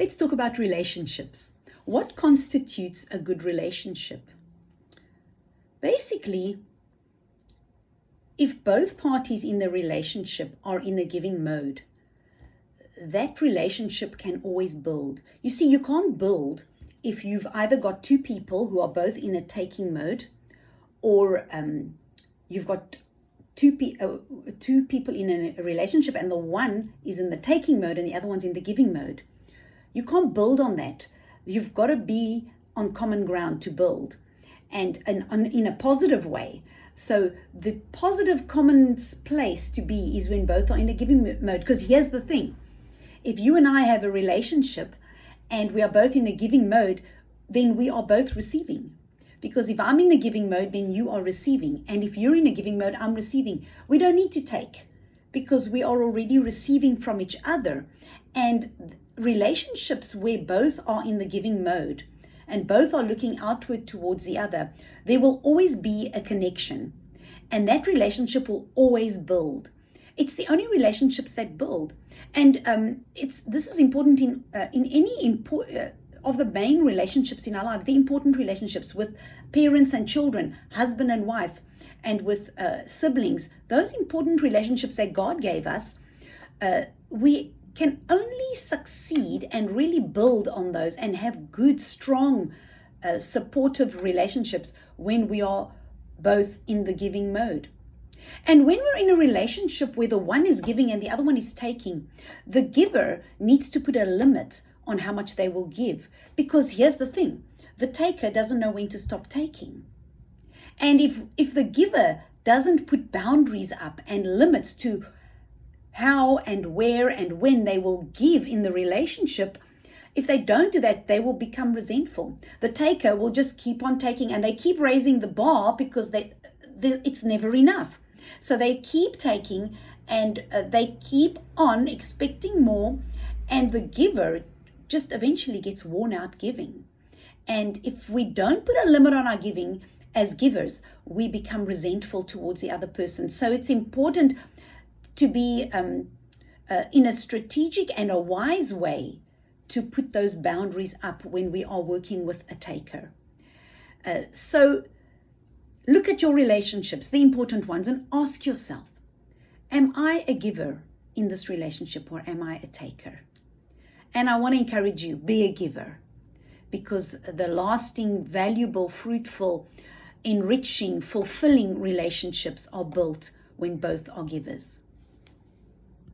Let's talk about relationships. What constitutes a good relationship? Basically, if both parties in the relationship are in the giving mode, that relationship can always build. You see, you can't build if you've either got two people who are both in a taking mode, or you've got two people in a relationship and the one is in the taking mode and the other one's in the giving mode. You can't build on that. You've got to be on common ground to build, and in a positive way. So the positive common place to be is when both are in a giving mode. Because here's the thing. If you and I have a relationship and we are both in a giving mode, then we are both receiving. Because if I'm in the giving mode, then you are receiving. And if you're in a giving mode, I'm receiving. We don't need to take, because we are already receiving from each other. And relationships where both are in the giving mode and both are looking outward towards the other, there will always be a connection. And that relationship will always build. It's the only relationships that build. And this is important in any of the main relationships in our life, the important relationships with parents and children, husband and wife, and with siblings. Those important relationships that God gave us, we can only succeed and really build on those and have good, strong, supportive relationships when we are both in the giving mode. And when we're in a relationship where the one is giving and the other one is taking, the giver needs to put a limit on how much they will give. Because here's the thing, the taker doesn't know when to stop taking. And if the giver doesn't put boundaries up and limits to how and where and when they will give in the relationship, if they don't do that, they will become resentful. The taker will just keep on taking, and they keep raising the bar because it's never enough. So they keep taking, and they keep on expecting more, and the giver just eventually gets worn out giving. And if we don't put a limit on our giving as givers, we become resentful towards the other person. So it's important to be in a strategic and a wise way to put those boundaries up when we are working with a taker. So look at your relationships, the important ones, and ask yourself, am I a giver in this relationship, or am I a taker? And I want to encourage you, be a giver, because the lasting, valuable, fruitful, enriching, fulfilling relationships are built when both are givers.